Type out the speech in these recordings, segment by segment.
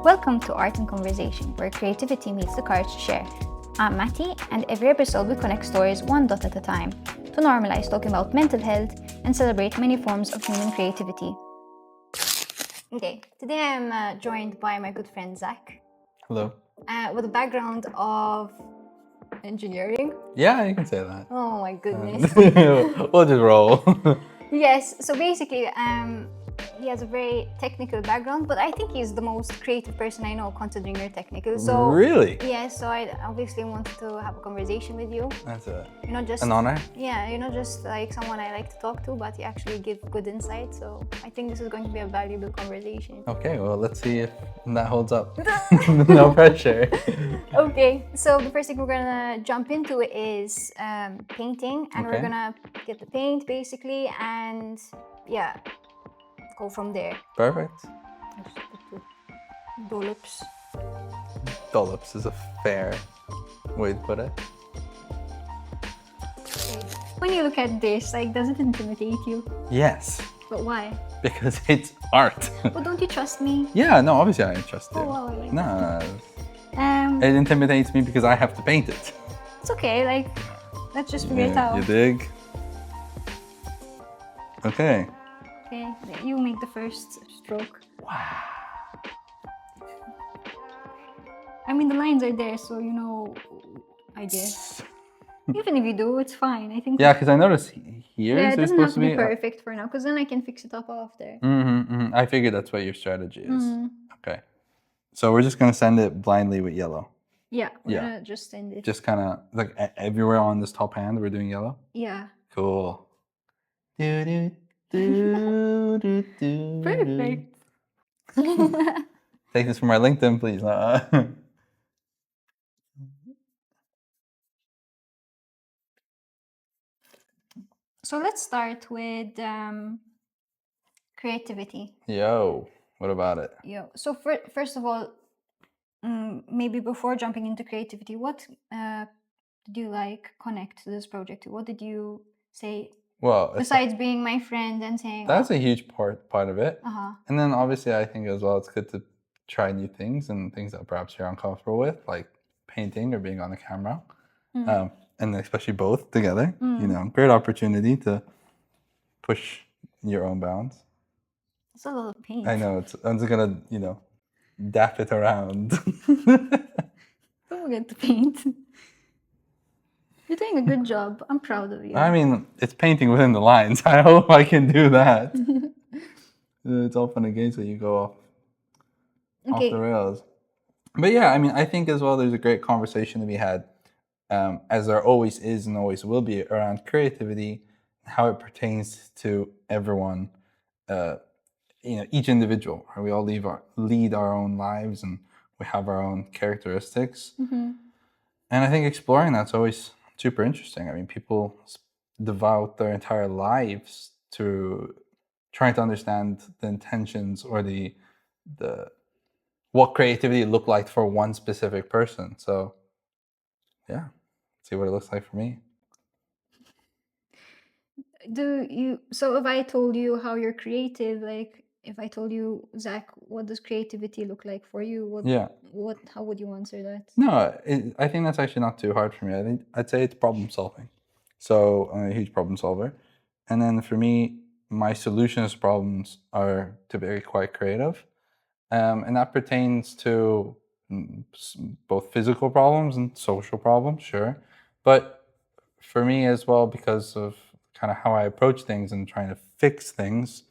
Welcome to Art and Conversation, where creativity meets the courage to share. I'm Matty, and every episode we connect stories one dot at a time to normalize talking about mental health and celebrate many forms of human creativity. Okay, today I'm joined by my good friend Zach. Hello. With a background of engineering. Yeah, you can say that. Oh my goodness. We'll just roll. Yes, so basically, he has a very technical background, but I think he's the most creative person I know, considering you're technical. So Really? yeah, so I obviously wanted to have a conversation with you. That's You're not just an honor. Yeah, you're not just like someone I like to talk to, but you actually give good insight. So I think this is going to be a valuable conversation. Okay, well, let's see if that holds up. No pressure. Okay, so the first thing we're gonna jump into is painting, and we're Okay. gonna get the paint basically, and yeah, go from there. Perfect. Dollops. Dollops is a fair way to put it. Okay. When you look at this, like, does it intimidate you? Yes, But why? because it's art. But don't you trust me? Yeah, no, obviously I trust you. Oh, wow, I like No, that. it intimidates me because I have to paint it. It's okay. Like, let's just figure it out. You dig? Okay. Okay, you make the first stroke. Wow. I mean, the lines are there, so you know, I guess. Even if you do, it's fine. I think. Yeah, because I noticed here Yeah, is it doesn't supposed have to be to be. perfect for now, because then I can fix it up after. I figured that's what your strategy is. Mm. Okay. So we're just gonna send it blindly with yellow. Yeah, we're Yeah. gonna just end it. Just kind of like everywhere on this top hand, we're doing yellow. Yeah. Cool. Do, do, do, do, do, Perfect. Take this from my LinkedIn, please. So let's start with creativity. Yo, what about it? Yeah. So first of all, maybe before jumping into creativity, what did you like connect to this project? What did you say Well, besides being my friend and saying that's a huge part of it. Uh-huh. And then obviously, I think as well, it's good to try new things and things that perhaps you're uncomfortable with, like painting or being on the camera. And especially both together, you know, great opportunity to push your own bounds. It's a lot of paint. I know, I'm just gonna, you know, dap it around. Don't forget to paint. You're doing a good job. I'm proud of you. I mean, it's painting within the lines. I hope I can do that. It's all fun and games when you go off the rails. But yeah, I mean, I think as well there's a great conversation to be had, as there always is and always will be, around creativity, how it pertains to everyone, you know, each individual. Right? We all lead our own lives and we have our own characteristics. And I think exploring that's always super interesting. I mean, people devote their entire lives to trying to understand the intentions or the what creativity looked like for one specific person. So yeah, see what it looks like for me. So if I told you how you're creative, like if I told you, Zach, what does creativity look like for you? How would you answer that? No, I think that's actually not too hard for me. I'd say it's problem solving. So I'm a huge problem solver. And then for me, my solutions to problems are to be quite creative. And that pertains to both physical problems and social problems, sure. But for me as well, because of kind of how I approach things and trying to fix things,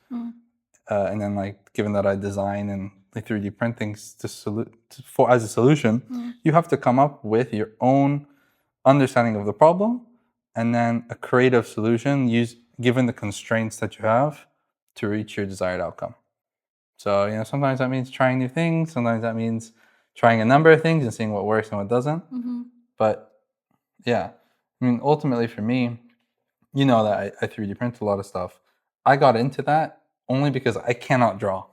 and then like given that I design and like 3D print things as a solution, you have to come up with your own understanding of the problem and then a creative solution given the constraints that you have to reach your desired outcome. So, you know, sometimes that means trying new things. Sometimes that means trying a number of things and seeing what works and what doesn't. But yeah, I mean, ultimately for me, you know that I 3D print a lot of stuff. I got into that only because I cannot draw.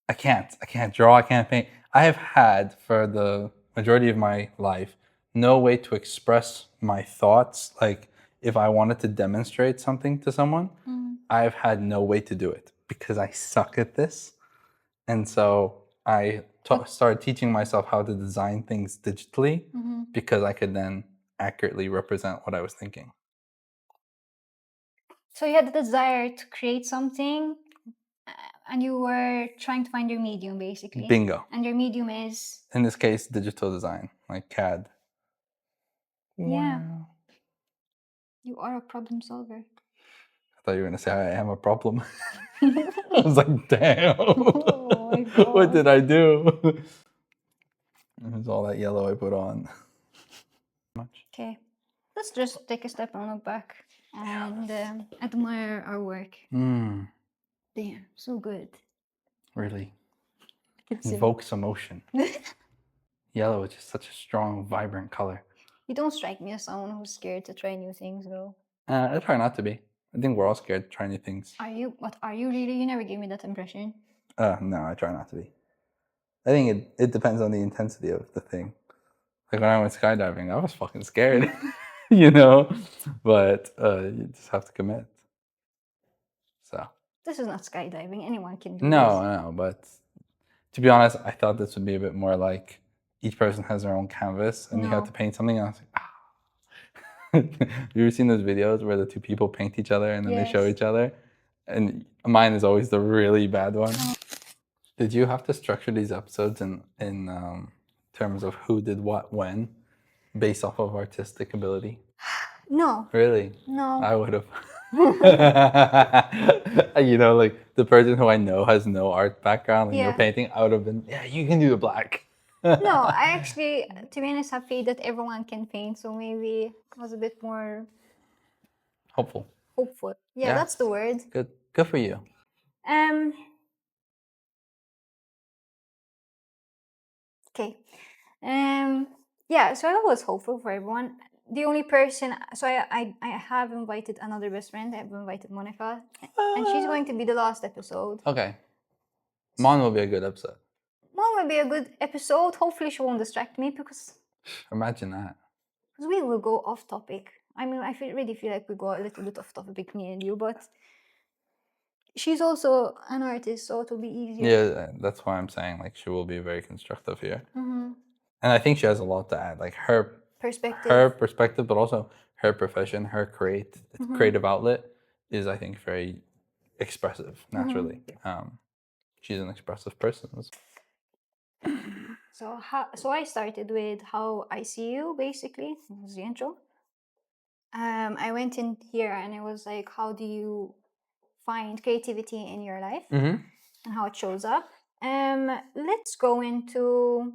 I can't draw, I can't paint. I have had for the majority of my life no way to express my thoughts. Like if I wanted to demonstrate something to someone, I've had no way to do it because I suck at this. And so I started teaching myself how to design things digitally because I could then accurately represent what I was thinking. So you had the desire to create something, and you were trying to find your medium, basically. Bingo. And your medium is? In this case, digital design, like CAD. Yeah. Wow. You are a problem solver. I thought you were going to say I am a problem. I was like, damn. Oh my God. What did I do? There's all that yellow I put on. Okay. Let's just take a step and look back and admire our work. Mm, Damn, so good. really It's invokes emotion. Yellow is just such a strong, vibrant color. You don't strike me as someone who's scared to try new things, though. I try not to be. I think we're all scared to try new things. Are you? What are you really? You never gave me that impression. No, I try not to be. I think it depends on the intensity of the thing. Like when I went skydiving, I was fucking scared, you know? But you just have to commit. So. This is not skydiving. Anyone can do No, but to be honest, I thought this would be a bit more like each person has their own canvas and you have to paint something. And I was like, ah. Have you ever seen those videos where the two people paint each other and then they show each other? And mine is always the really bad one. Did you have to structure these episodes in terms of who did what when, based off of artistic ability? No. Really? No. I would have. You know, like the person who I know has no art background and you're painting, I would have been, yeah, you can do the black. No, I actually, to be honest, have faith that everyone can paint, so maybe I was a bit more hopeful. Yeah, that's the word. Good for you. Okay. Yeah, so I was hopeful for everyone. The only person, so I have invited another best friend. I've invited Monica, and she's going to be the last episode. Okay. Mon will be a good episode. Mon will be a good episode. Hopefully she won't distract me because... Imagine that. Because we will go off topic. I mean, I really feel like we go a little bit off topic, me and you, but she's also an artist, so it'll be easier. Yeah, that's why I'm saying like she will be very constructive here. And I think she has a lot to add, like her perspective, but also her profession, her creative outlet is, I think, very expressive naturally. She's an expressive person. So I started with how I see you, basically. That was the intro. I went in here and it was like, how do you find creativity in your life and how it shows up? Let's go into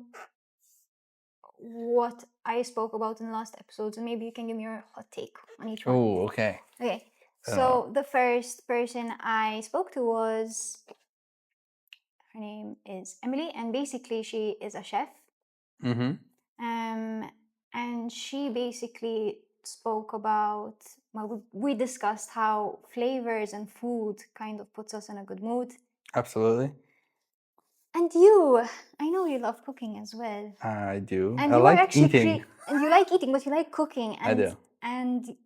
what I spoke about in the last episodes, and maybe you can give me your hot take on each one. Oh, okay. Okay. So the first person I spoke to was, her name is Emily, and basically she is a chef. And she basically spoke about, well, we discussed how flavors and food kind of puts us in a good mood. Absolutely. And you, I know you love cooking as well. I do. And I like eating. And you like eating, but you like cooking. And, I do. And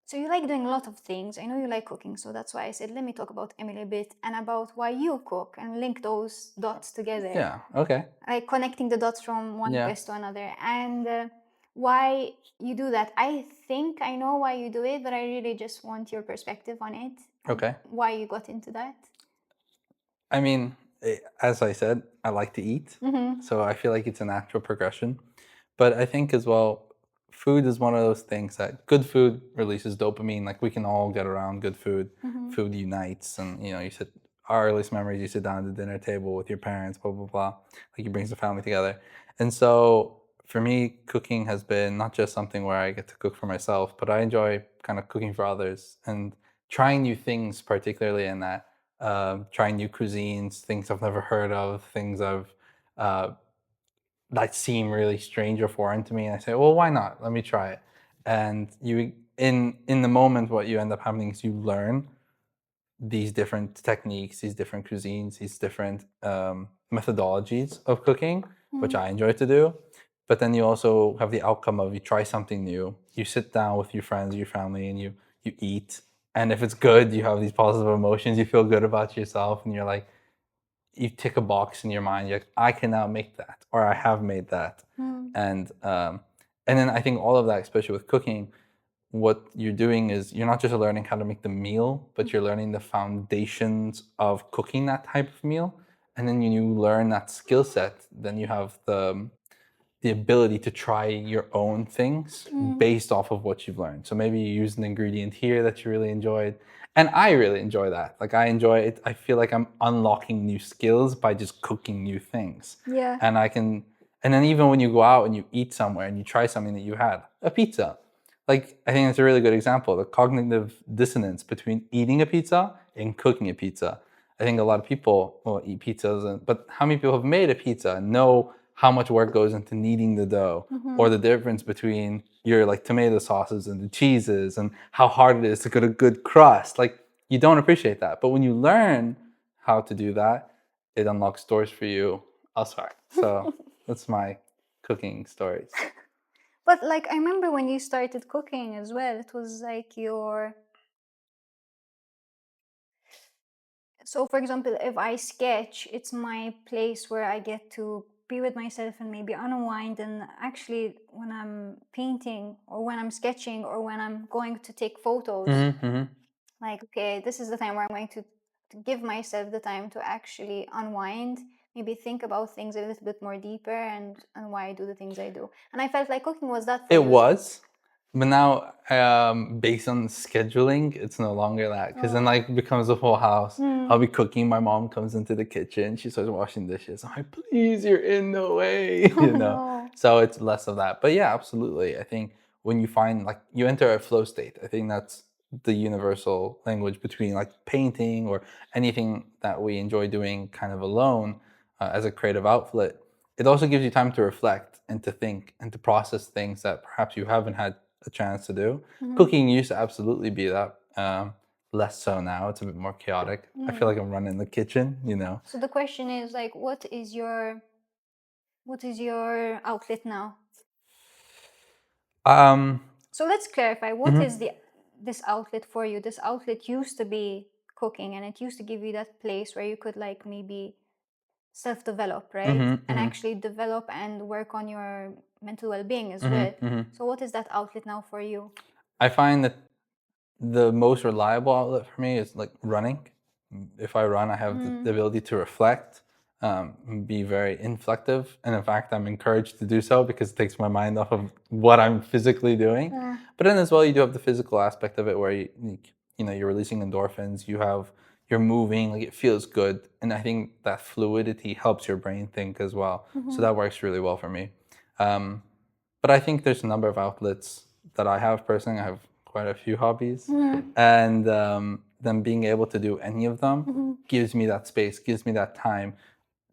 so you like doing a lot of things. I know you like cooking, so that's why I said, let me talk about Emily a bit and about why you cook and link those dots together. Yeah, okay. Like connecting the dots from one place to another. And why you do that. I think I know why you do it, but I really just want your perspective on it. Okay. Why you got into that. I mean, as I said, I like to eat. So I feel like it's a natural progression. But I think as well, food is one of those things that good food releases dopamine. Like we can all get around good food. Food unites, and you know, our earliest memories, you sit down at the dinner table with your parents, blah blah blah. Like it brings the family together. And so for me, cooking has been not just something where I get to cook for myself, but I enjoy kind of cooking for others and trying new things, particularly in that. Trying new cuisines, things I've never heard of, things that seem really strange or foreign to me, and I say, well, why not? Let me try it. And you, in the moment, what you end up happening is you learn these different techniques, these different cuisines, these different methodologies of cooking, which I enjoy to do. But then you also have the outcome of you try something new, you sit down with your friends, your family, and you eat. And if it's good, you have these positive emotions, you feel good about yourself, and you're like, you tick a box in your mind. You're like, I can now make that, or I have made that, and then I think all of that, especially with cooking, what you're doing is you're not just learning how to make the meal, but you're learning the foundations of cooking that type of meal. And then when you learn that skill set, then you have the ability to try your own things based off of what you've learned. So maybe you use an ingredient here that you really enjoyed. And I really enjoy that. Like I enjoy it. I feel like I'm unlocking new skills by just cooking new things. Yeah. And then even when you go out and you eat somewhere and you try something that you had, a pizza. Like I think that's a really good example, the cognitive dissonance between eating a pizza and cooking a pizza. I think a lot of people will eat pizzas, but how many people have made a pizza and know how much work goes into kneading the dough, or the difference between your like tomato sauces and the cheeses, and how hard it is to get a good crust. Like you don't appreciate that, but when you learn how to do that, it unlocks doors for you elsewhere. So that's my cooking stories. But like I remember when you started cooking as well, it was like so for example, if I sketch, it's my place where I get to be with myself and maybe unwind. And actually when I'm painting or when I'm sketching or when I'm going to take photos, like, okay, this is the time where I'm going to give myself the time to actually unwind, maybe think about things a little bit more deeper, and why I do the things I do. And I felt like cooking was that for It you. was, but now based on scheduling, it's no longer that, because then like it becomes a full house. I'll be cooking. My mom comes into the kitchen. She starts washing dishes. I'm like, please, you're in the way, you know. No. So it's less of that. But yeah, absolutely. I think when you find like you enter a flow state, I think that's the universal language between like painting or anything that we enjoy doing kind of alone as a creative outlet. It also gives you time to reflect and to think and to process things that perhaps you haven't had a chance to do. Cooking used to absolutely be that. Less so now. It's a bit more chaotic. I feel like I'm running the kitchen, you know. So the question is like, what is your outlet now? So let's clarify, what is this outlet for you? This outlet used to be cooking, and it used to give you that place where you could like maybe self-develop, right? And actually develop and work on your mental well-being as well. So what is that outlet now for you? I find that the most reliable outlet for me is like running. If I run, I have the ability to reflect, be very inflective, and in fact, I'm encouraged to do so because it takes my mind off of what I'm physically doing. But then as well, you do have the physical aspect of it, where you're releasing endorphins. You're moving, like it feels good, and I think that fluidity helps your brain think as well. So that works really well for me. But I think there's a number of outlets that I have personally. I have quite a few hobbies, and then being able to do any of them gives me that space, gives me that time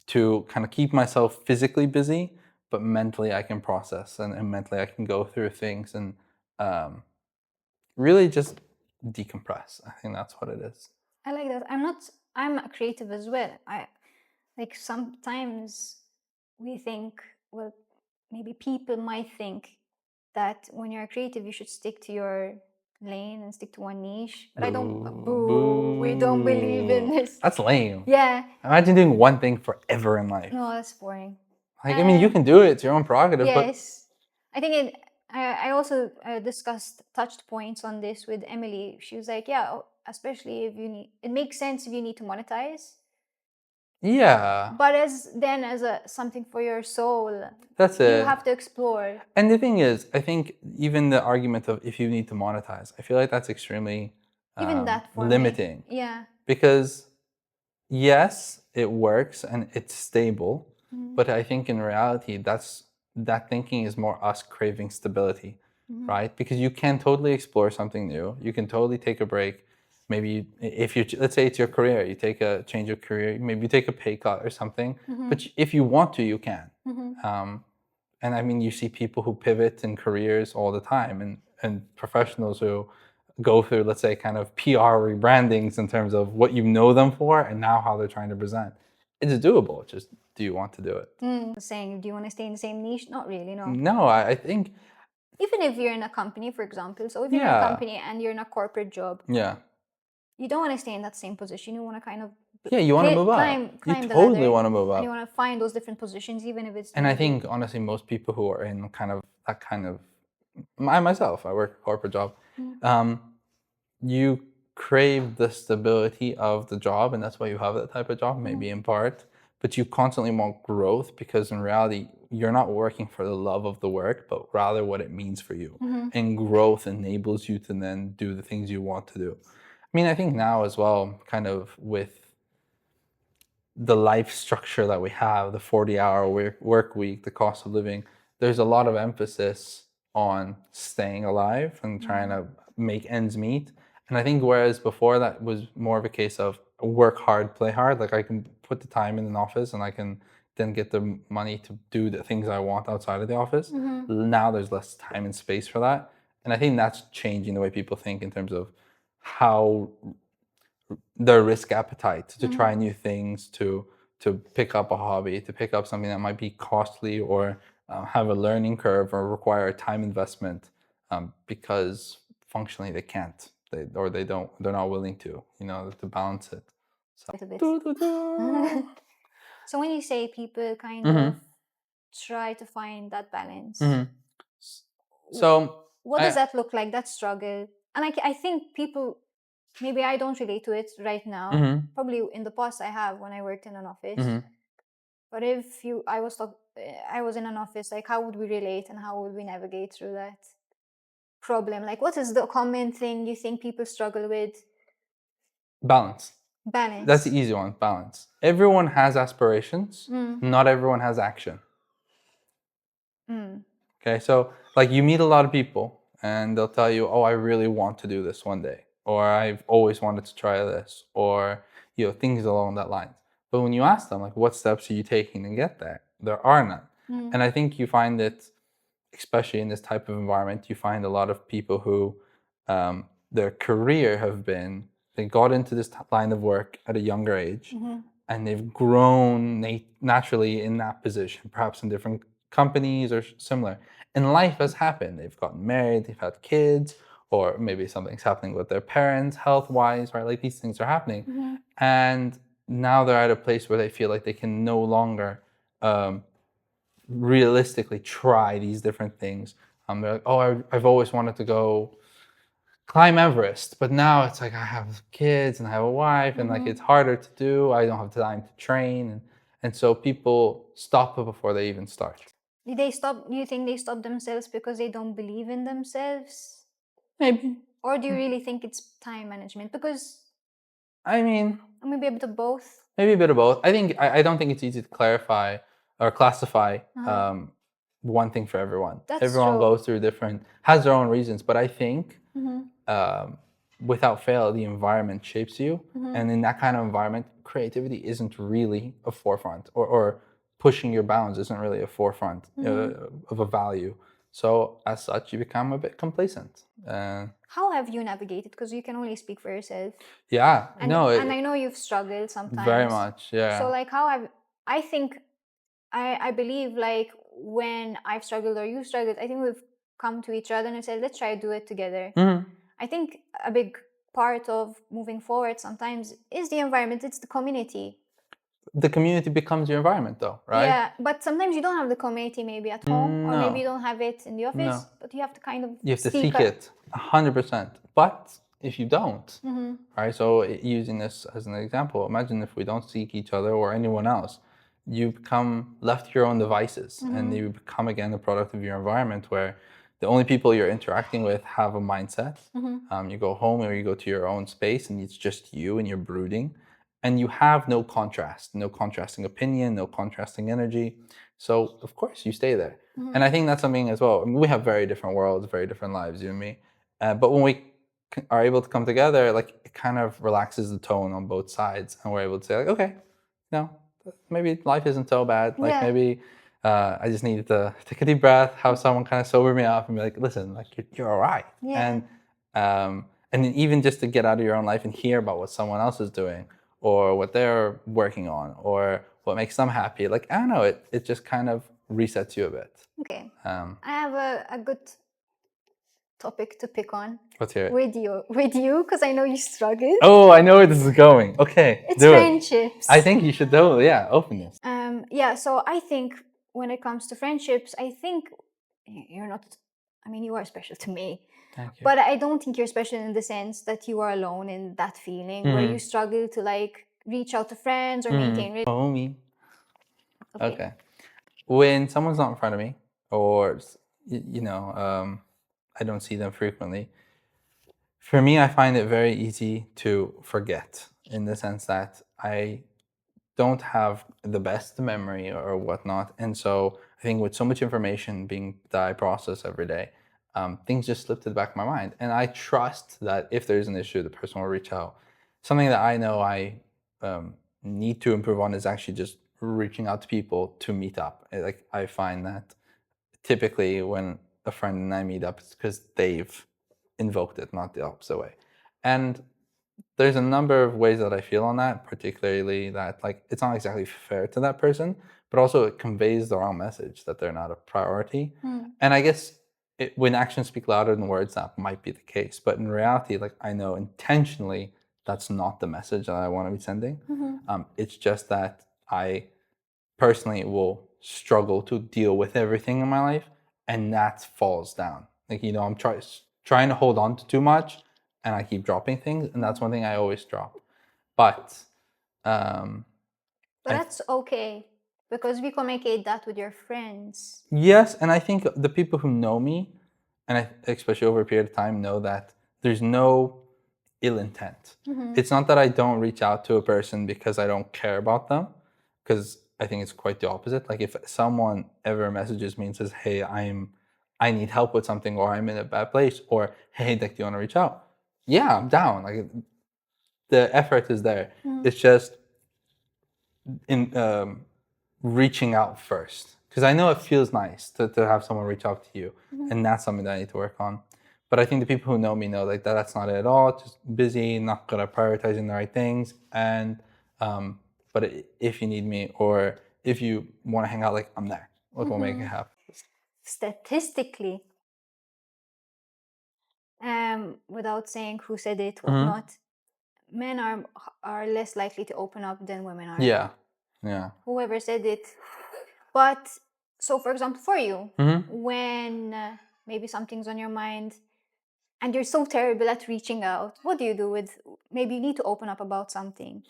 to kind of keep myself physically busy, but mentally I can process, and mentally I can go through things and really just decompress. I think that's what it is. I like that. I'm a creative as well. I like sometimes we think, well, maybe people might think that when you're a creative, you should stick to your lane and stick to one niche. But I don't. Boo! We don't believe in this. That's lame. Yeah. Imagine doing one thing forever in life. No, that's boring. Like, I mean, you can do it. It's your own prerogative. Yes. I think I also touched points on this with Emily. She was like, yeah, especially if you need, it makes sense if you need to monetize. Yeah. But as something for your soul, that's it. You have to explore. And the thing is, I think even the argument of if you need to monetize, I feel like that's extremely even that for limiting. Me. Yeah. Because yes, it works and it's stable, but I think in reality, that thinking is more us craving stability, right? Because you can totally explore something new. You can totally take a break. Maybe let's say it's your career, you take a change of career, maybe you take a pay cut or something, but if you want to, you can. And I mean, you see people who pivot in careers all the time, and professionals who go through, let's say, kind of PR rebrandings in terms of what you know them for and now how they're trying to present. It's doable. It's just, do you want to do it? Saying, do you want to stay in the same niche? Not really, no. No, I think... Even if you're in a company, for example, so if you're in a company and you're in a corporate job, yeah, you don't want to stay in that same position. You want to kind of Yeah, you want to move up. climb You the totally ladder, want to move and up. you want to find those different positions, even if it's. And I maybe- think honestly, most people who are in kind of that kind of, I myself, I work a corporate job. You crave the stability of the job, and that's why you have that type of job, maybe in part. But you constantly want growth because in reality, you're not working for the love of the work, but rather what it means for you. And growth enables you to then do the things you want to do. I mean, I think now as well, kind of with the life structure that we have, the 40-hour work week, the cost of living, there's a lot of emphasis on staying alive and trying to make ends meet. And I think whereas before that was more of a case of work hard, play hard, like I can put the time in an office and I can then get the money to do the things I want outside of the office. Now there's less time and space for that. And I think that's changing the way people think in terms of how their risk appetite to try new things, to pick up a hobby, to pick up something that might be costly or have a learning curve or require a time investment, because functionally they can't, they're not willing to, to balance it. So, little bit. So when you say people kind of try to find that balance, so what does that look like? That struggle, and I think people. Maybe I don't relate to it right now. Probably in the past I have when I worked in an office. But if I was in an office, like how would we relate and how would we navigate through that problem? Like what is the common thing you think people struggle with? Balance. Balance. That's the easy one, balance. Everyone has aspirations, not everyone has action. Okay, so like you meet a lot of people and they'll tell you, oh, I really want to do this one day, or I've always wanted to try this, or things along that line. But when you ask them, like, what steps are you taking to get there? There are none. And I think you find that, especially in this type of environment, you find a lot of people who their career they got into this line of work at a younger age, and they've grown naturally in that position, perhaps in different companies or similar. And life has happened. They've gotten married, they've had kids, or maybe something's happening with their parents health-wise, right? Like these things are happening. And now they're at a place where they feel like they can no longer realistically try these different things. They're like, oh, I've always wanted to go climb Everest, but now it's like I have kids and I have a wife, and like it's harder to do. I don't have time to train, and so people stop before they even start. Did they stop? Do you think they stop themselves because they don't believe in themselves? Maybe. Or do you really think it's time management? Because I mean, maybe a bit of both. Maybe a bit of both. I don't think it's easy to clarify or classify one thing for everyone. Everyone goes through has their own reasons, but I think without fail, the environment shapes you, and in that kind of environment, creativity isn't really a forefront, or pushing your bounds isn't really a forefront of a value. So as such, you become a bit complacent. How have you navigated? Because you can only speak for yourself. Yeah, and I know you've struggled sometimes. Very much, yeah. So like I believe like when I've struggled or you struggled, I think we've come to each other and said, let's try to do it together. I think a big part of moving forward sometimes is the environment, it's the community. The community becomes your environment though, right? Yeah, but sometimes you don't have the community maybe at home, or maybe you don't have it in the office, but you have to kind of seek it 100%. But if you don't, right, so using this as an example, imagine if we don't seek each other or anyone else, you become left to your own devices, and you become again a product of your environment where the only people you're interacting with have a mindset. You go home or you go to your own space and it's just you and you're brooding. And you have no contrast, no contrasting opinion, no contrasting energy. So, of course, you stay there. And I think that's something as well. I mean, we have very different worlds, very different lives, you and me. But when we are able to come together, like it kind of relaxes the tone on both sides. And we're able to say, like, okay, maybe life isn't so bad. Like maybe I just needed to take a deep breath, have someone kind of sober me up and be like, listen, like you're all right. Yeah. And then even just to get out of your own life and hear about what someone else is doing, or what they're working on, or what makes them happy. Like, I don't know, it just kind of resets you a bit. Okay. I have a good topic to pick on Let's hear it. with you, because I know you struggle. Oh, I know where this is going. Okay, It's do friendships. it. I think you should do it. Yeah, open this. Yeah, so I think when it comes to friendships, I think you're not, I mean, you are special to me. Thank you. But I don't think you're special in the sense that you are alone in that feeling where you struggle to like reach out to friends or maintain Homie. Okay. When someone's not in front of me, or I don't see them frequently. For me, I find it very easy to forget, in the sense that I don't have the best memory or whatnot, and so I think with so much information that I process every day, things just slip to the back of my mind, and I trust that if there's an issue, the person will reach out. Something that I know I need to improve on is actually just reaching out to people to meet up. Like, I find that typically when a friend and I meet up, it's because they've invoked it, not the opposite way. And there's a number of ways that I feel on that, particularly that, like, it's not exactly fair to that person, but also it conveys the wrong message that they're not a priority. And I guess when actions speak louder than words, that might be the case. But in reality, like, I know intentionally that's not the message that I want to be sending. It's just that I personally will struggle to deal with everything in my life, and that falls down. Like, I'm trying to hold on to too much, and I keep dropping things, and that's one thing I always drop. But that's okay, because we communicate that with your friends. Yes, and I think the people who know me, and especially over a period of time, know that there's no ill intent. It's not that I don't reach out to a person because I don't care about them, because I think it's quite the opposite. Like, if someone ever messages me and says, "Hey, I need help with something," or "I'm in a bad place," or "Hey, Dick, do you want to reach out?" Yeah, I'm down. Like, the effort is there. It's just in reaching out first, because I know it feels nice to have someone reach out to you, and that's something that I need to work on. But I think the people who know me know, like, that's not it at all. Just busy, not good at prioritizing the right things. And but if you need me, or if you want to hang out, like, I'm there. Like, we'll make it happen. Statistically, without saying who said it, whatnot, men are less likely to open up than women are. Yeah. Whoever said it. But so, for example, for you, when maybe something's on your mind and you're so terrible at reaching out, what do you do with, maybe you need to open up about something?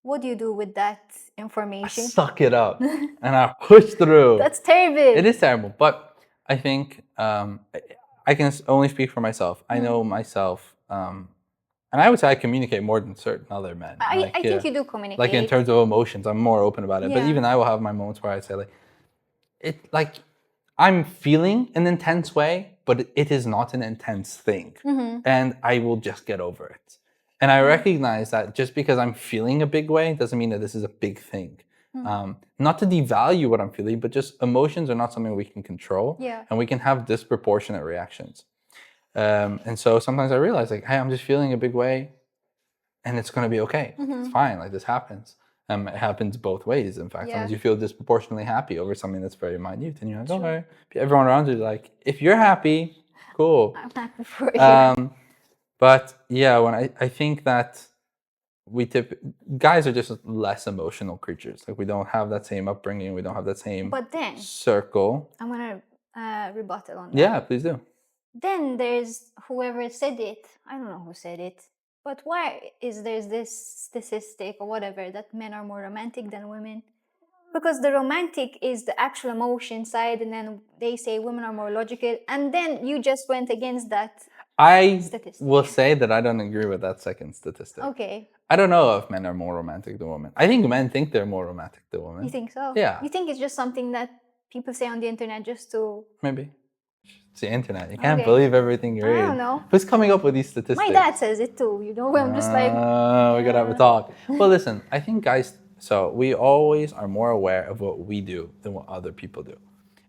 What do you do with that information? I suck it up and I push through. That's terrible. It is terrible, but I think I can only speak for myself. I know myself, and I would say I communicate more than certain other men. I think you do communicate. Like, in terms of emotions, I'm more open about it. Yeah. But even I will have my moments where I say, like, I'm feeling an intense way, but it is not an intense thing. And I will just get over it. And I recognize that just because I'm feeling a big way doesn't mean that this is a big thing. Not to devalue what I'm feeling, but just emotions are not something we can control. Yeah. And we can have disproportionate reactions. And so sometimes I realize, like, hey, I'm just feeling a big way, and it's going to be okay. It's fine. Like, this happens. It happens both ways. In fact, sometimes you feel disproportionately happy over something that's very minute, and you're like, okay. Everyone around you is like, if you're happy, cool. I'm happy for you. But yeah, when I think that guys are just less emotional creatures. Like, we don't have that same upbringing. We don't have that same But then circle. I'm gonna rebuttal on that. Yeah, please do. Then there's whoever said it. I don't know who said it. But why is there this statistic or whatever that men are more romantic than women? Because the romantic is the actual emotion side, and then they say women are more logical, and then you just went against that. I statistic. will say that I don't agree with that second statistic. Okay. I don't know if men are more romantic than women. I think men think they're more romantic than women. You think so? Yeah. You think it's just something that people say on the internet just to... Maybe. It's the internet. You can't believe everything you read. I don't know. Who's coming up with these statistics? My dad says it too, I'm just like... we gotta have a talk. Well, listen, I think guys... So we always are more aware of what we do than what other people do.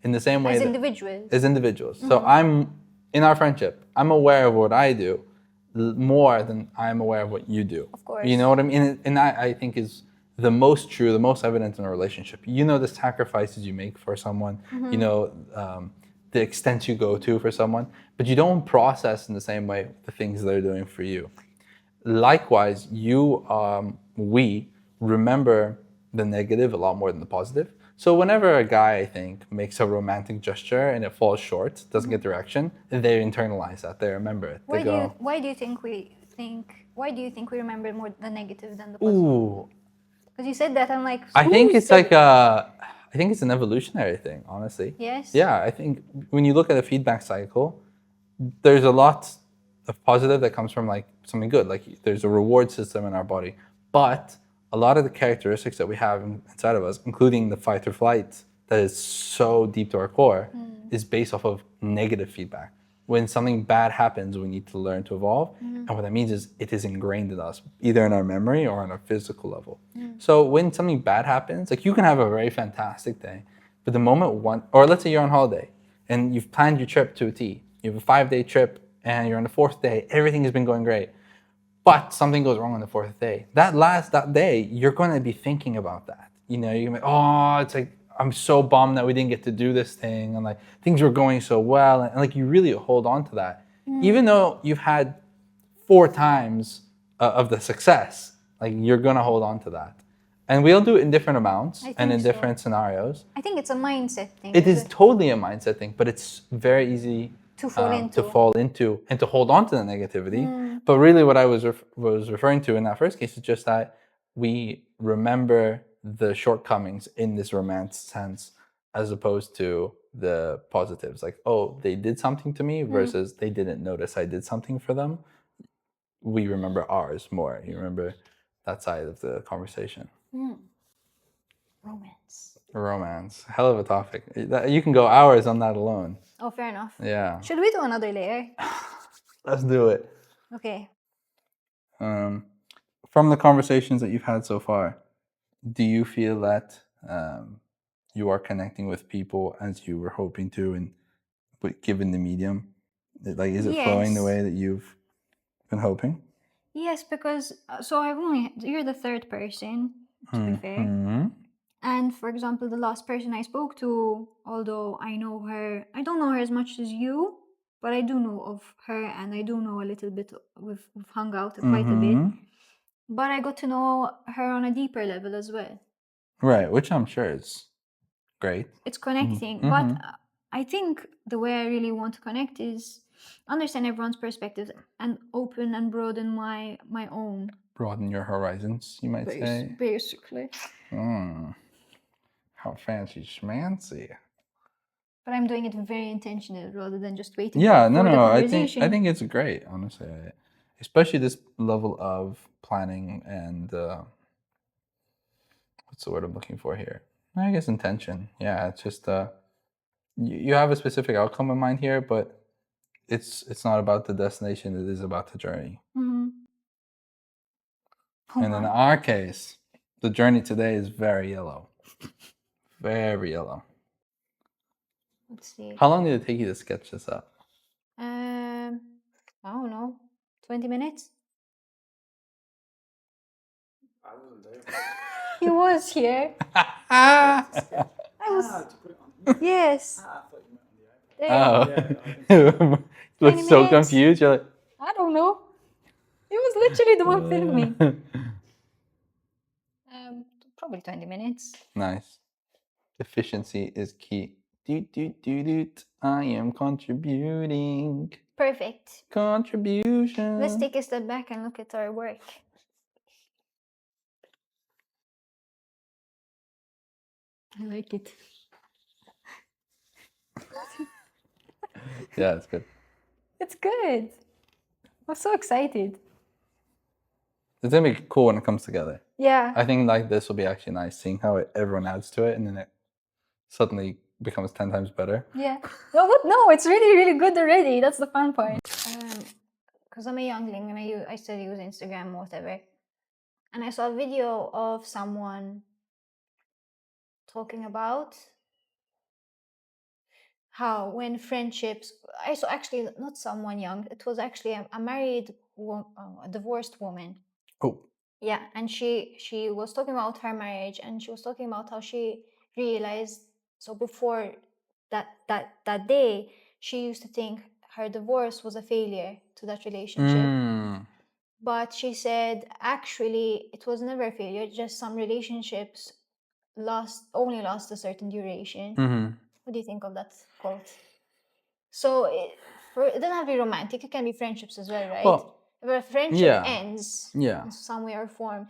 In the same way as individuals. As individuals. So in our friendship, I'm aware of what I do more than I'm aware of what you do. Of course. You know what I mean? And that, I think, is the most true, the most evident in a relationship. You know the sacrifices you make for someone. You know the extent you go to for someone, but you don't process in the same way the things they're doing for you. Likewise, we remember the negative a lot more than the positive. So whenever a guy, I think, makes a romantic gesture and it falls short, doesn't get direction, they internalize that. They remember it. They go, why do you think we remember more the negative than the positive? ooh. Because you said that, I'm like, I think who's it's like I think it's an evolutionary thing, honestly. Yes. Yeah, I think when you look at a feedback cycle, there's a lot of positive that comes from like something good. Like there's a reward system in our body, but a lot of the characteristics that we have inside of us, including the fight or flight that is so deep to our core, is based off of negative feedback. When something bad happens, we need to learn to evolve. And what that means is it is ingrained in us, either in our memory or on our physical level. So when something bad happens, like you can have a very fantastic day, but the moment or let's say you're on holiday and you've planned your trip to a T, you have a 5-day trip and you're on the 4th day, everything has been going great, but something goes wrong on the 4th day. That day, you're going to be thinking about that. You know, you're going to be, oh, it's like, I'm so bummed that we didn't get to do this thing, and like things were going so well, and like you really hold on to that, even though you've had 4 times of the success. Like you're gonna hold on to that, and we'll do it in different amounts and in different scenarios. I think it's a mindset thing. It is totally a mindset thing, but it's very easy to fall into and to hold on to the negativity. But really, what I was referring to in that first case is just that we remember the shortcomings in this romance sense as opposed to the positives. Like, oh, they did something to me versus they didn't notice I did something for them. We remember ours more. You remember that side of the conversation. Romance. Hell of a topic. You can go hours on that alone. Oh, fair enough. Yeah. Should we do another layer? Let's do it. Okay. From the conversations that you've had so far, do you feel that you are connecting with people as you were hoping to, and given the medium, like is it flowing the way that you've been hoping? Yes, because you're the 3rd person, to be fair. And for example, the last person I spoke to, although I don't know her as much as you, but I do know of her, and I do know a little bit. We've hung out quite a bit, but I got to know her on a deeper level as well. Right, which I'm sure is great. It's connecting, but I think the way I really want to connect is understand everyone's perspectives and open and broaden my own. Broaden your horizons, you might say. Basically. How fancy schmancy. But I'm doing it very intentional rather than just waiting for the conversation. I think it's great, honestly. Especially this level of planning and what's the word I'm looking for here? I guess intention. Yeah, it's just you have a specific outcome in mind here, but it's not about the destination, it is about the journey. And in our case, the journey today is very yellow. Very yellow. Let's see. How long did it take you to sketch this up? I don't know. 20 minutes? I wasn't there. He was here. I was. To put it on. Yes. I thought you meant on the iPad. Oh. You look so confused. You're like, I don't know. He was literally the one filming. Probably 20 minutes. Nice. Efficiency is key. I am contributing. Perfect. Contribution. Let's take a step back and look at our work. I like it. Yeah, it's good. It's good. I'm so excited. It's gonna be cool when it comes together. Yeah. I think like this will be actually nice, seeing how everyone adds to it, and then it suddenly becomes 10 times better. Yeah. No, it's really, really good already. That's the fun part. Because I'm a youngling and I still use Instagram or whatever. And I saw a video of someone talking about how when friendships, I saw actually not someone young, it was actually a married, a divorced woman. Oh. Yeah, and she was talking about her marriage, and she was talking about how she realized, so before that day, she used to think her divorce was a failure to that relationship. But she said, actually, it was never a failure. Just some relationships only last a certain duration. What do you think of that quote? So it doesn't have to be romantic. It can be friendships as well, right? Well, if a friendship ends Yeah. in some way or form,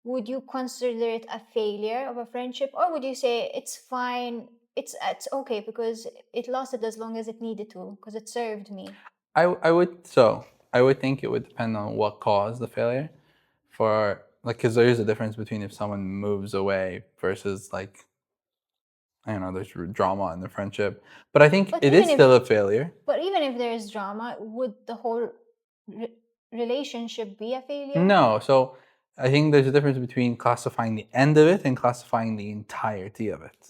would you consider it a failure of a friendship, or would you say it's fine? It's okay because it lasted as long as it needed to, because it served me. I would think it would depend on what caused the failure. Because there is a difference between if someone moves away versus like, I don't know, there's drama in the friendship. But I think But it is still a failure. But even if there is drama, would the whole relationship be a failure? No. So I think there's a difference between classifying the end of it and classifying the entirety of it.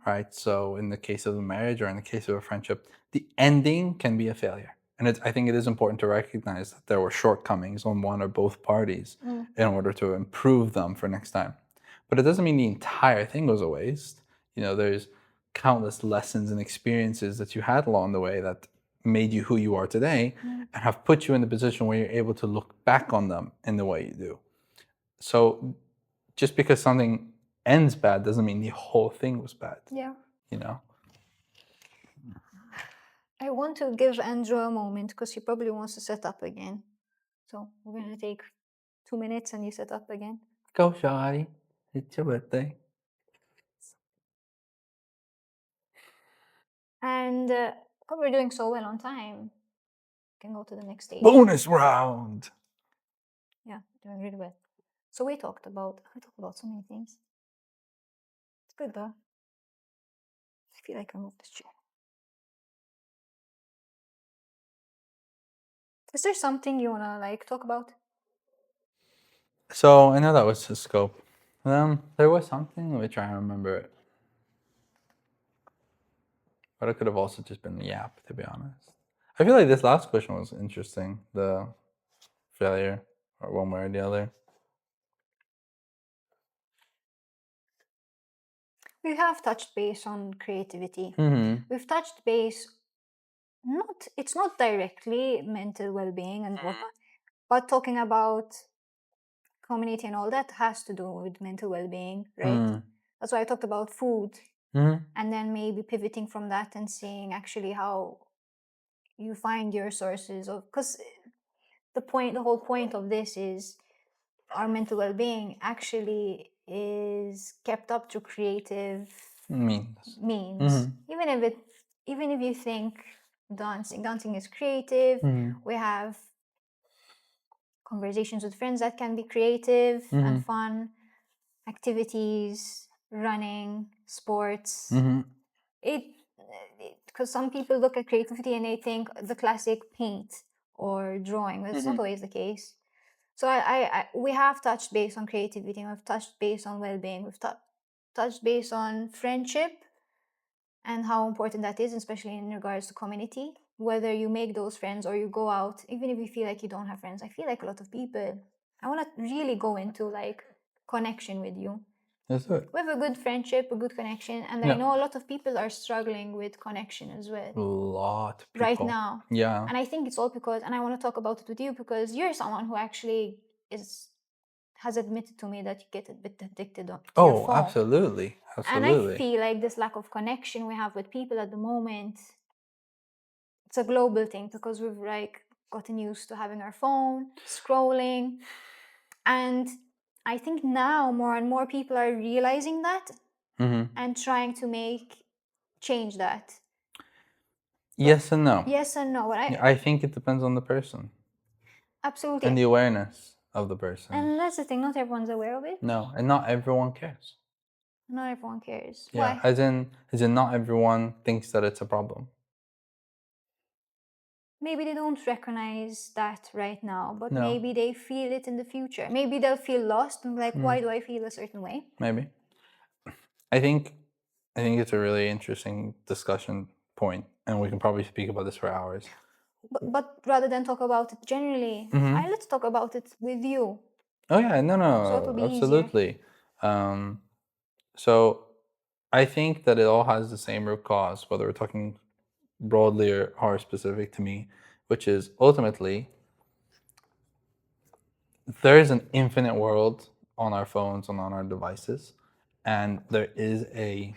Right? So in the case of a marriage or in the case of a friendship, the ending can be a failure. And I think it is important to recognize that there were shortcomings on one or both parties in order to improve them for next time. But it doesn't mean the entire thing was a waste. There's countless lessons and experiences that you had along the way that made you who you are today and have put you in the position where you're able to look back on them in the way you do. So just because something ends bad doesn't mean the whole thing was bad. Yeah. I want to give Andrew a moment because he probably wants to set up again. So we're going to take 2 minutes and you set up again. Go, Shari. It's your birthday. And because we're doing so well on time, we can go to the next stage. Bonus round. Yeah, doing really well. So we talked about so many things. It's good though. I feel like I moved this chair. Is there something you wanna talk about? So I know that was the scope. There was something. Let me try and remember it. But it could have also just been yap, to be honest. I feel like this last question was interesting. The failure, or one way or the other. We have touched base on creativity. We've touched base. It's not directly mental well-being and whatnot, but talking about community and all that has to do with mental well-being, right? That's why I talked about food, and then maybe pivoting from that and seeing actually how you find your sources of, because the whole point of this is our mental well-being actually is kept up through creative means. Even if you think dancing is creative, we have conversations with friends that can be creative and fun, activities, running, sports. Because some people look at creativity and they think the classic paint or drawing. That's not always the case. So we have touched base on creativity, we've touched base on well-being, we've touched base on friendship and how important that is, especially in regards to community. Whether you make those friends or you go out, even if you feel like you don't have friends, I feel like a lot of people, I want to really go into connection with you. That's it. We have a good friendship, a good connection, and I know a lot of people are struggling with connection as well. A lot of people. Right now. Yeah. And I think it's all because, and I want to talk about it with you because you're someone who actually has admitted to me that you get a bit addicted to your phone. Absolutely. And I feel like this lack of connection we have with people at the moment, it's a global thing because we've gotten used to having our phone, scrolling, and I think now more and more people are realizing that and trying to change that. Yes and no. Yes and no. I think it depends on the person. Absolutely. And the awareness of the person. And that's the thing, not everyone's aware of it. No, and not everyone cares. Not everyone cares. Yeah, why? As in not everyone thinks that it's a problem. Maybe they don't recognize that right now, but maybe they feel it in the future. Maybe they'll feel lost and why do I feel a certain way? Maybe. I think it's a really interesting discussion point, and we can probably speak about this for hours. But rather than talk about it generally, let's talk about it with you. Oh yeah, no, So it'll be absolutely. So I think that it all has the same root cause, whether we're talking broadly or specific to me, which is ultimately there is an infinite world on our phones and on our devices, and there is a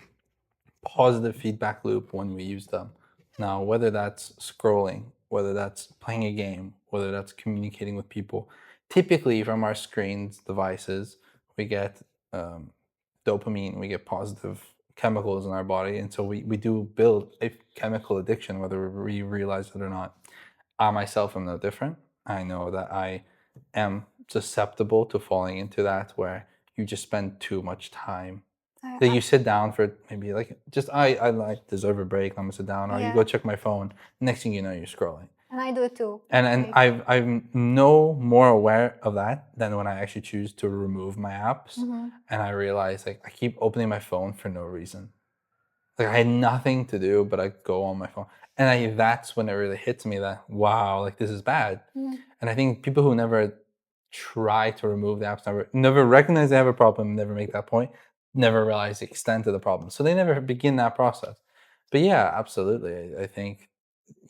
positive feedback loop when we use them. Now, whether that's scrolling, whether that's playing a game, whether that's communicating with people, typically from our screens, devices, we get dopamine, we get positive chemicals in our body. And so we do build a chemical addiction, whether we realize it or not. I myself am no different. I know that I am susceptible to falling into that where you just spend too much time. Like you sit down for maybe like just I like deserve a break. I'm gonna sit down, or you go check my phone. Next thing you know, you're scrolling. And I do it too. And I'm no more aware of that than when I actually choose to remove my apps, and I realize like I keep opening my phone for no reason. Like I had nothing to do, but I go on my phone, and that's when it really hits me that wow, like this is bad. And I think people who never try to remove the apps, never recognize they have a problem, never make that point, never realize the extent of the problem, so they never begin that process. But yeah, absolutely, I think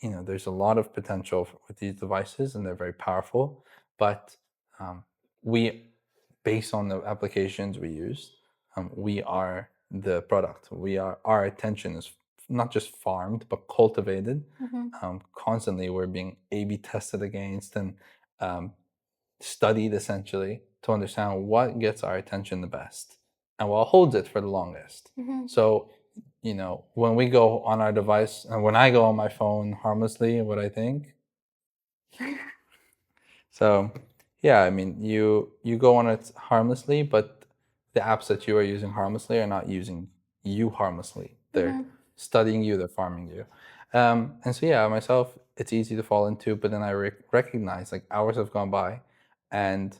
there's a lot of potential with these devices, and they're very powerful. But we, based on the applications we use, we are the product. Our attention is not just farmed but cultivated. Constantly, we're being A/B tested against and studied essentially to understand what gets our attention the best and what holds it for the longest. So when we go on our device and when I go on my phone harmlessly, what I think. So, yeah, I mean, you go on it harmlessly, but the apps that you are using harmlessly are not using you harmlessly. They're studying you, they're farming you. And so, yeah, myself, it's easy to fall into, but then I recognize like hours have gone by, and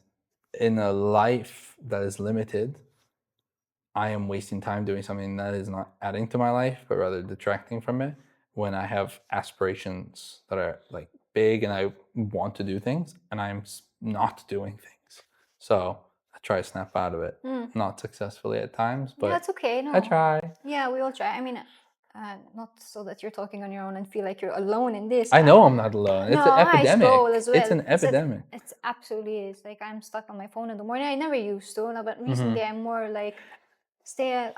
in a life that is limited, I am wasting time doing something that is not adding to my life, but rather detracting from it when I have aspirations that are like big and I want to do things and I'm not doing things. So I try to snap out of it. Not successfully at times, but that's okay. No, I try. Yeah, we all try. I mean, not so that you're talking on your own and feel like you're alone in this. I know I'm not alone. It's an I scroll epidemic. as well. It's an epidemic. It absolutely is. Like I'm stuck on my phone in the morning. I never used to, but recently I'm more like stay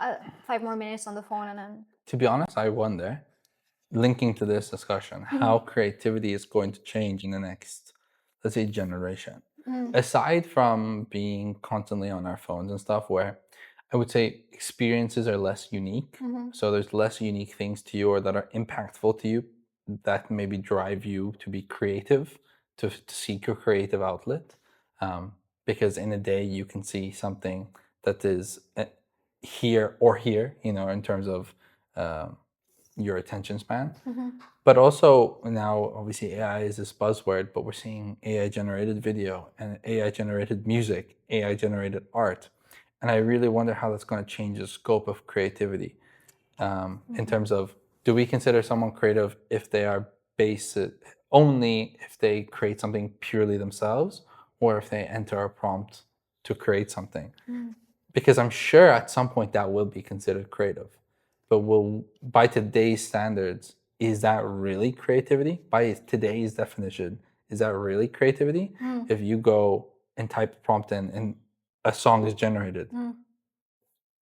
5 more minutes on the phone and then. To be honest, I wonder, linking to this discussion, how creativity is going to change in the next, let's say, generation. Aside from being constantly on our phones and stuff, where I would say experiences are less unique. So there's less unique things to you or that are impactful to you that maybe drive you to be creative, to seek your creative outlet. Because in a day you can see something that is here or here, in terms of your attention span. But also now, obviously, AI is this buzzword, but we're seeing AI generated video and AI generated music, AI generated art. And I really wonder how that's going to change the scope of creativity in terms of, do we consider someone creative if they are based only if they create something purely themselves, or if they enter a prompt to create something? Because I'm sure at some point that will be considered creative. But by today's standards, is that really creativity? By today's definition, is that really creativity? If you go and type a prompt in and a song is generated,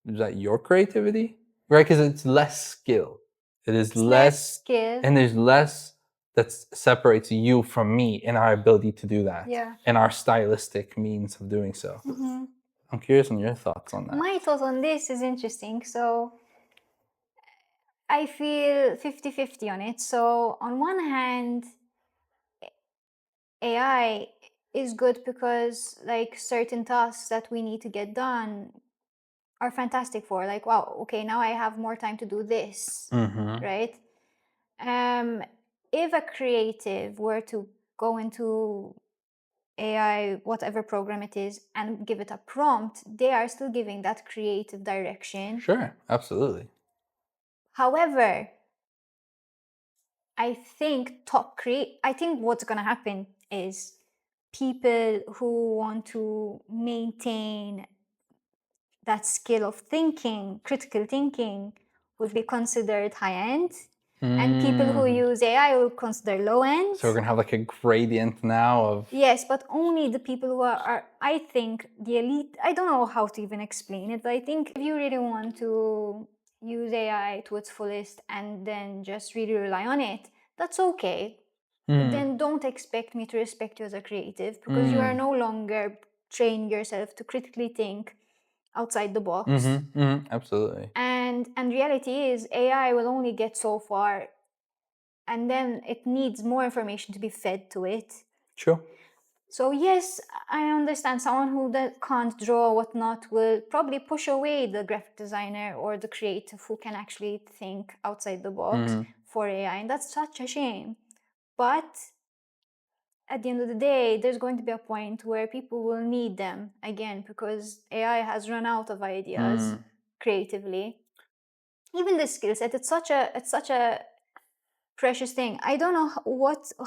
is that your creativity? Right? Because it's less skill. It is less skill. And there's less that separates you from me in our ability to do that. Yeah. And our stylistic means of doing so. I'm curious on your thoughts on that. My thought on this is interesting. So I feel 50-50 on it. So on one hand, AI is good because like certain tasks that we need to get done are fantastic for, like, wow, okay, now I have more time to do this, right? If a creative were to go into AI, whatever program it is, and give it a prompt, they are still giving that creative direction. Sure, absolutely. However, I think what's gonna happen is people who want to maintain that skill of thinking, critical thinking, would be considered high-end, and people who use AI will consider low-end. So we're gonna have like a gradient now of Yes, but only the people who are, I think, the elite. I don't know how to even explain it, but I think if you really want to use AI to its fullest and then just really rely on it, that's okay. Then don't expect me to respect you as a creative, because you are no longer training yourself to critically think outside the box. absolutely. And reality is AI will only get so far, and then it needs more information to be fed to it. True. So yes, I understand someone who can't draw whatnot will probably push away the graphic designer or the creative who can actually think outside the box for AI, and that's such a shame. But at the end of the day, there's going to be a point where people will need them again, because AI has run out of ideas creatively. Even the skill set, it's such a precious thing. I don't know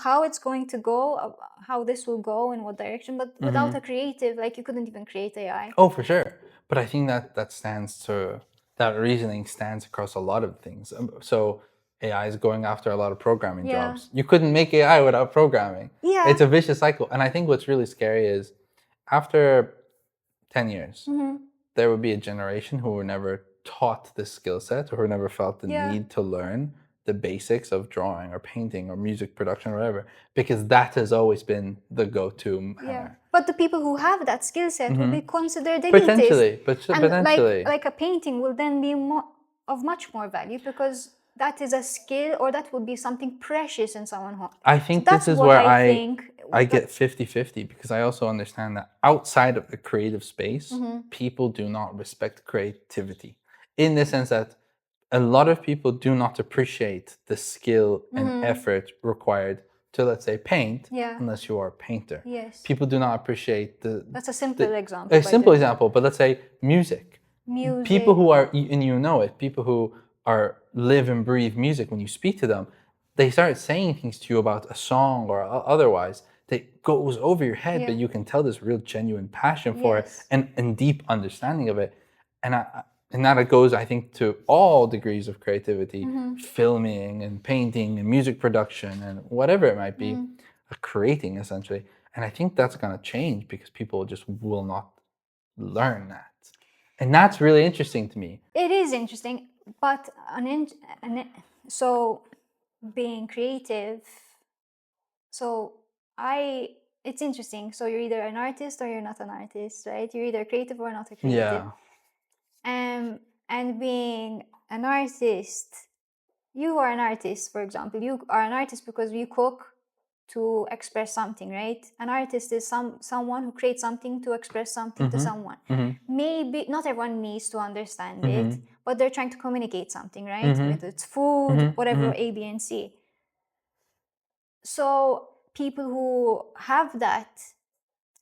how it's going to go, how this will go, in what direction. But without a creative, like, you couldn't even create AI. Oh, for sure. But I think that reasoning stands across a lot of things. So AI is going after a lot of programming Yeah. jobs. You couldn't make AI without programming. Yeah. It's a vicious cycle. And I think what's really scary is after 10 years, there would be a generation who were never taught this skill set, or who never felt the need to learn the basics of drawing or painting or music production or whatever, because that has always been the go-to manner. But the people who have that skill set will be considered elitist. Potentially, and potentially. like a painting will then be of much more value, because that is a skill, or that would be something precious in someone who. I think That's this is what where I think. I get 50-50, because I also understand that outside of the creative space, people do not respect creativity, in the sense that a lot of people do not appreciate the skill and effort required to, let's say, paint, unless you are a painter. Yes. People do not appreciate That's a simple example. A simple example, but let's say music. Music. People who are, and you know it, people who are live and breathe music, when you speak to them, they start saying things to you about a song or otherwise that goes over your head, but you can tell there's real genuine passion for it, and deep understanding of it. And that goes, I think, to all degrees of creativity, filming and painting and music production and whatever it might be, creating essentially. And I think that's going to change, because people just will not learn that. And that's really interesting to me. It is interesting, but so being creative, it's interesting. So you're either an artist or you're not an artist, right? You're either creative or not a creative. And being an artist, you are an artist, for example. You are an artist because you cook to express something, right? An artist is someone who creates something to express something to someone. Maybe not everyone needs to understand it, but they're trying to communicate something, right? Whether it's food, whatever, A, B, and C. So people who have that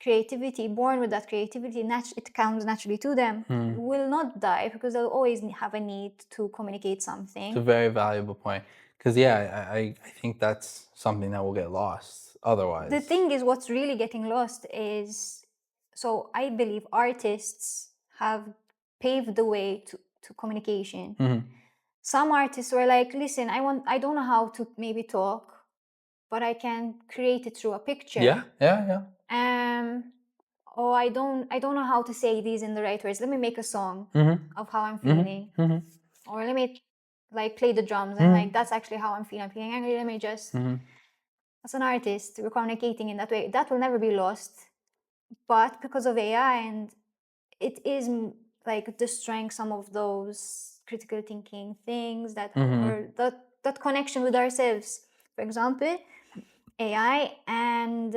creativity, born with that creativity, it comes naturally to them, will not die, because they'll always have a need to communicate something. It's a very valuable point, because I think that's something that will get lost otherwise. The thing is, what's really getting lost is, so I believe artists have paved the way to communication. Some artists were like, listen, I don't know how to maybe talk, but I can create it through a picture. Yeah. Oh, I don't know how to say these in the right words. Let me make a song of how I'm feeling. Or let me like play the drums and like, that's actually how I'm feeling. I'm feeling angry. Let me just, as an artist, we're communicating in that way. That will never be lost. But because of AI, and it is like destroying some of those critical thinking things that, or that connection with ourselves. For example, AI and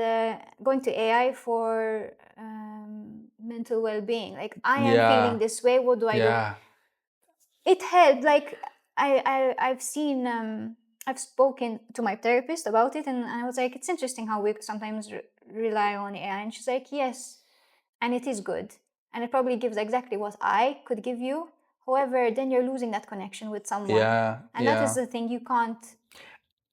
going to AI for mental well-being. Like, I am feeling this way. What do I do? It helped. Like, I've seen, I've spoken to my therapist about it, and I was like, it's interesting how we sometimes rely on AI. And she's like, yes, and it is good, and it probably gives exactly what I could give you. However, then you're losing that connection with someone. And that is the thing you can't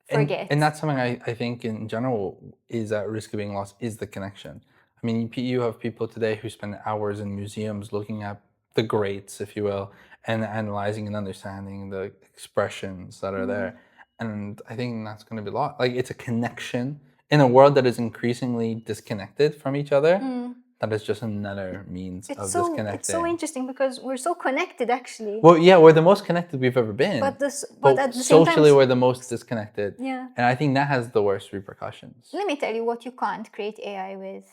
forget. And that's something I think in general is at risk of being lost, is the connection. I mean, you have people today who spend hours in museums looking at the greats, if you will, and analyzing and understanding the expressions that are there. And I think that's going to be a lot. Like, it's a connection in a world that is increasingly disconnected from each other. That is just another means of disconnecting. It's so interesting because we're so connected, actually. Well, yeah, we're the most connected we've ever been. But at the same socially, time, we're the most disconnected. Yeah. And I think that has the worst repercussions. Let me tell you what you can't create AI with: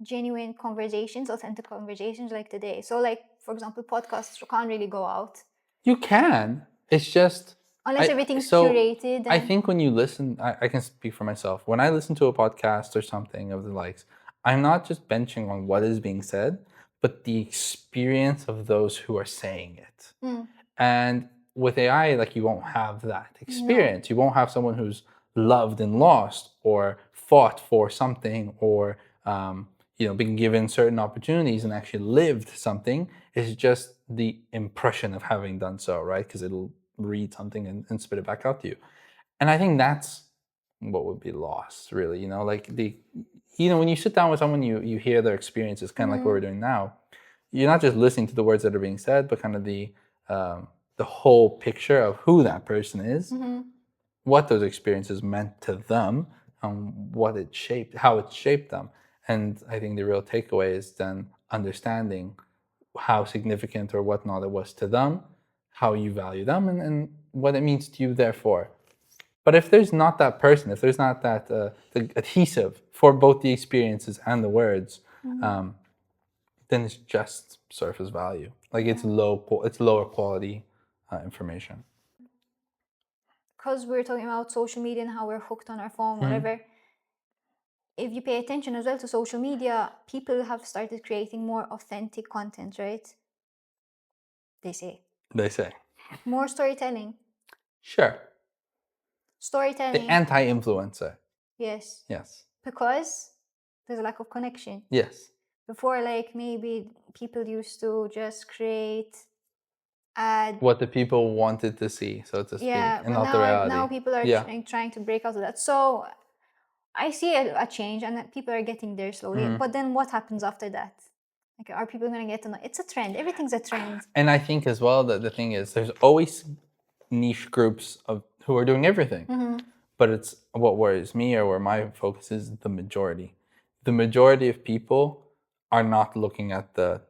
genuine conversations, authentic conversations like today. So, like, for example, podcasts, you can't really go out. You can. It's just... Unless everything's curated. I think when you listen, I can speak for myself. When I listen to a podcast or something of the likes, I'm not just benching on what is being said, but the experience of those who are saying it. And with AI, like, you won't have that experience. No. You won't have someone who's loved and lost or fought for something or been given certain opportunities and actually lived something. It's just the impression of having done so, right? Because it'll read something and spit it back out to you. And I think that's what would be lost, really. Like when you sit down with someone, you hear their experiences, kind of like what we're doing now. You're not just listening to the words that are being said, but kind of the whole picture of who that person is, what those experiences meant to them, and how it shaped them. And I think the real takeaway is then understanding how significant or whatnot it was to them, how you value them, and what it means to you, therefore. But if there's not that person, if there's not that the adhesive for both the experiences and the words, then it's just surface value. Like, it's lower quality information. Because we're talking about social media and how we're hooked on our phone, whatever. If you pay attention as well to social media, people have started creating more authentic content, right? They say. More storytelling. Sure. Storytelling. The anti-influencer. Yes. Yes. Because there's a lack of connection. Yes. Before, like, maybe people used to just create what the people wanted to see, so to speak, and not the reality. Now people are trying to break out of that. So I see a change, and people are getting there slowly. But then what happens after that? Like, are people going to get to know? It's a trend. Everything's a trend. And I think as well that the thing is, there's always niche groups who are doing everything. But it's what worries me, or where my focus is, the majority. The majority of people are not looking at the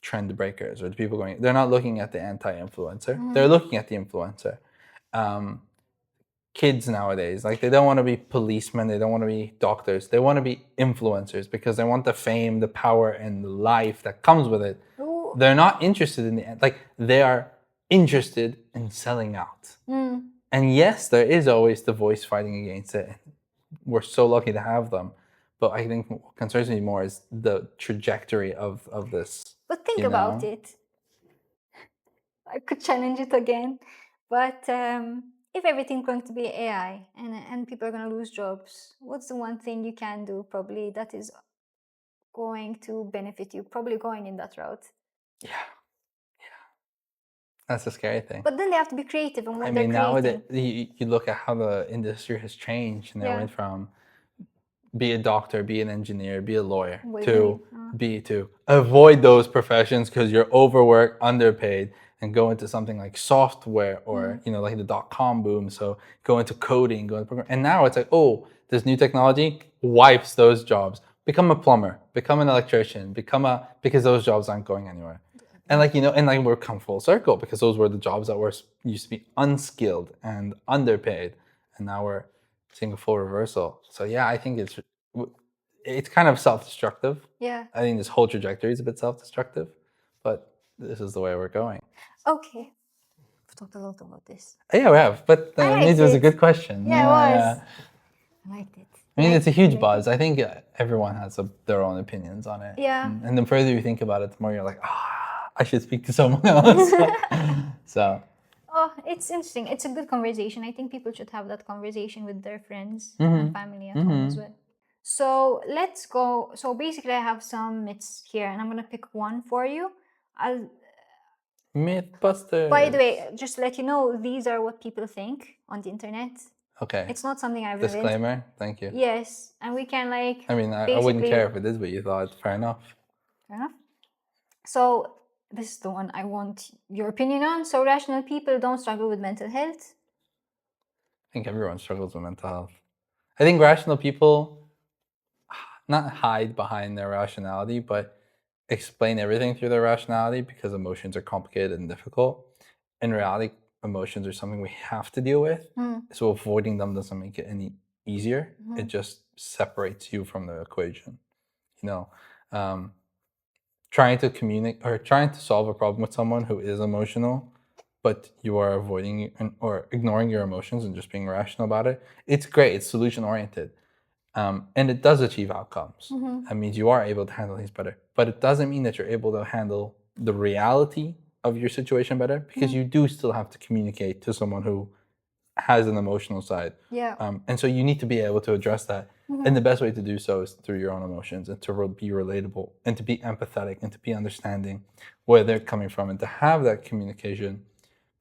trend breakers or the people they're not looking at the anti-influencer. They're looking at the influencer. Kids nowadays, like, they don't want to be policemen, they don't want to be doctors, they want to be influencers because they want the fame, the power, and the life that comes with it. Ooh. They're not interested in they are interested in selling out. And yes, there is always the voice fighting against it. We're so lucky to have them. But I think what concerns me more is the trajectory of this. But think about it. I could challenge it again. But if everything's going to be AI and people are going to lose jobs, what's the one thing you can do probably that is going to benefit you? Probably going in that route. Yeah. That's a scary thing. But then they have to be creative in what they're creating. Nowadays, you look at how the industry has changed, and they went from be a doctor, be an engineer, be a lawyer, to avoid those professions because you're overworked, underpaid, and go into something like software or like the .com boom. So go into coding, go into programming. And now it's like, oh, this new technology wipes those jobs. Become a plumber, become an electrician, because those jobs aren't going anywhere. And we're come full circle because those were the jobs that used to be unskilled and underpaid, and now we're seeing a full reversal. So yeah, I think it's kind of self-destructive. Yeah. I think this whole trajectory is a bit self-destructive, but this is the way we're going. Okay. We've talked a lot about this. Yeah, we have, but it was a good question. Yeah, it was. I liked it. It's a huge buzz. I think everyone has their own opinions on it. Yeah. And the further you think about it, the more you're like, I should speak to someone else. So. Oh, it's interesting. It's a good conversation. I think people should have that conversation with their friends and family at home as well. So let's go. So basically, I have some myths here, and I'm going to pick one for you. Mythbusters. By the way, just to let you know, these are what people think on the internet. Okay. It's not something I've Disclaimer. Thank you. Yes, and we can I wouldn't care if it is what you thought. Fair enough. Fair enough. So this is the one I want your opinion on. So rational people don't struggle with mental health. I think everyone struggles with mental health. I think rational people not hide behind their rationality, but explain everything through their rationality because emotions are complicated and difficult. In reality, emotions are something we have to deal with. So avoiding them doesn't make it any easier. It just separates you from the equation. You know, trying to communicate or trying to solve a problem with someone who is emotional, but you are avoiding or ignoring your emotions and just being rational about it. It's great. It's solution oriented. And it does achieve outcomes. That means you are able to handle things better. But it doesn't mean that you're able to handle the reality of your situation better because you do still have to communicate to someone who has an emotional side. Yeah. And so you need to be able to address that. And the best way to do so is through your own emotions and to be relatable and to be empathetic and to be understanding where they're coming from and to have that communication,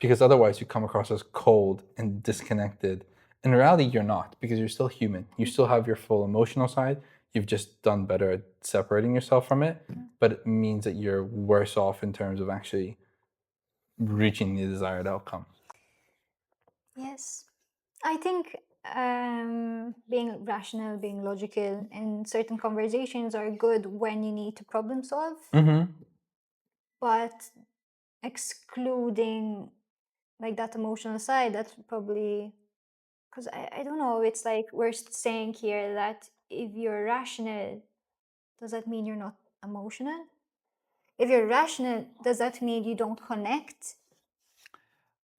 because otherwise you come across as cold and disconnected. In reality, you're not, because you're still human. You still have your full emotional side. You've just done better at separating yourself from it, but it means that you're worse off in terms of actually reaching the desired outcome. Yes. I think being rational, being logical in certain conversations are good when you need to problem solve, but excluding like that emotional side, that's probably, because I don't know, it's like we're saying here that if you're rational, does that mean you're not emotional? If you're rational, does that mean you don't connect?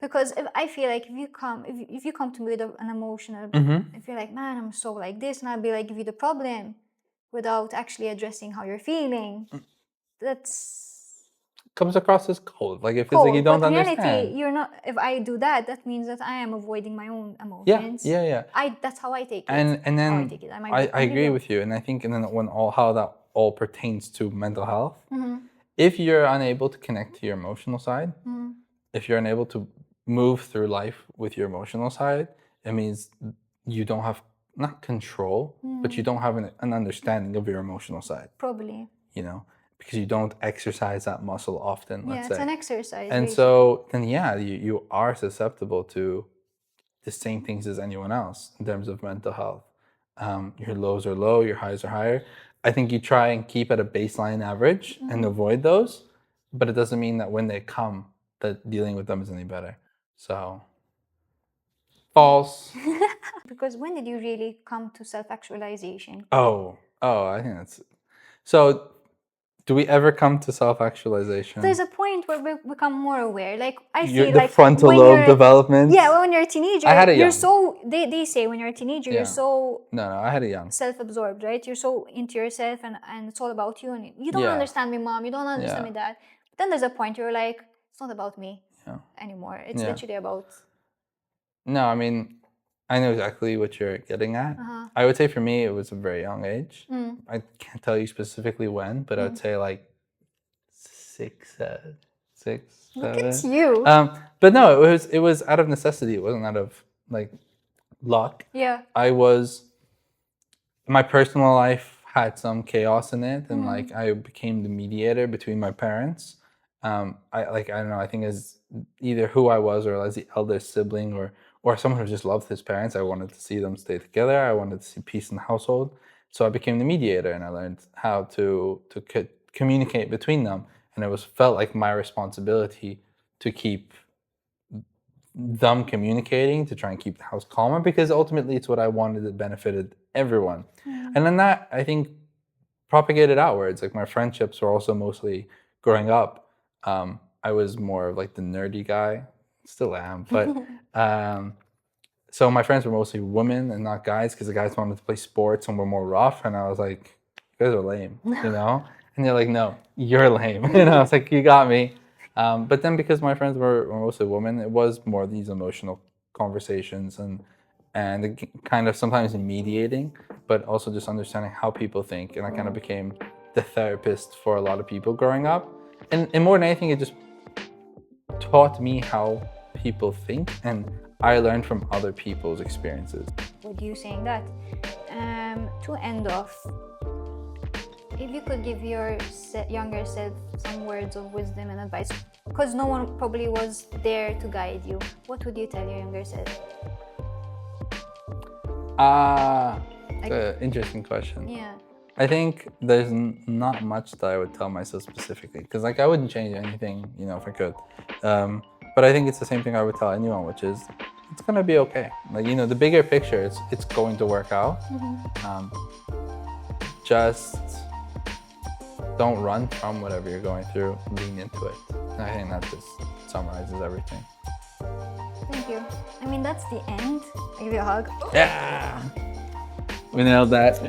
Because if I feel like if you come to me with an emotional, if you're like, man, I'm so like this, and I'll be like, give you the problem without actually addressing how you're feeling, that's Comes across as cold. Like if it's cold. like you don't But in understand. reality, you're not. If I do that, that means that I am avoiding my own emotions. Yeah. That's how I take it. And How I then take it. I agree with you. And I think, and then when how that all pertains to mental health, if you're unable to connect to your emotional side, if you're unable to move through life with your emotional side, it means you don't have not control, but you don't have an understanding of your emotional side. Probably. You know, because you don't exercise that muscle often. Let's say it's an exercise. And basically. so then, yeah, you are susceptible to the same things as anyone else in terms of mental health. Your lows are low, your highs are higher. I think you try and keep at a baseline average and avoid those, but it doesn't mean that when they come, that dealing with them is any better. So, false. Because when did you really come to self-actualization? Oh, I think that's so. Do we ever come to self-actualization? There's a point where we become more aware. Like I feel the like frontal when lobe you're, development. Yeah, when you're a teenager, I had it you're young. so they say when you're a teenager, Yeah. you're so No, I had it young. self-absorbed, right? You're so into yourself and it's all about you, and you don't understand me, mom. You don't understand me, dad. But then there's a point where you're like, it's not about me anymore. It's literally about. No, I mean, I know exactly what you're getting at. I would say for me, it was a very young age. I can't tell you specifically when, but I would say like 6, 7. Look at you. But no, it was out of necessity. It wasn't out of like luck. Yeah. My personal life had some chaos in it, and like I became the mediator between my parents. I don't know. I think as either who I was or as the eldest sibling or someone who just loved his parents, I wanted to see them stay together. I wanted to see peace in the household. So I became the mediator, and I learned how to communicate between them. And it felt like my responsibility to keep them communicating, to try and keep the house calmer, because ultimately it's what I wanted that benefited everyone. And then that, I think, propagated outwards. Like my friendships were also mostly growing up. I was more of like the nerdy guy, still am, but so my friends were mostly women and not guys, because the guys wanted to play sports and were more rough, and I was like, you guys are lame, you know? And they're like, no, you're lame. And I was like, you got me. But then because my friends were mostly women, it was more these emotional conversations and kind of sometimes mediating, but also just understanding how people think. And I kind of became the therapist for a lot of people growing up. And more than anything, it just taught me how people think, and I learned from other people's experiences. With you saying that, to end off, If you could give your younger self some words of wisdom and advice, because no one probably was there to guide you, what would you tell your younger self? It's an interesting question. Yeah. I think there's not much that I would tell myself specifically, because like I wouldn't change anything, you know, if I could. But I think it's the same thing I would tell anyone, which is it's gonna be okay. Like, you know, the bigger picture, it's going to work out. Just don't run from whatever you're going through. Lean into it. And I think that just summarizes everything. Thank you. I mean, that's the end. I give you a hug. Yeah, we nailed that.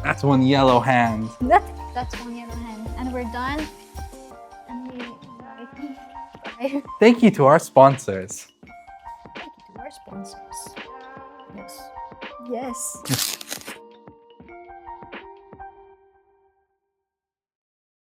That's one yellow hand. That's one yellow hand, and we're done. And we bye. Thank you to our sponsors. Thank you to our sponsors. Yes. Yes.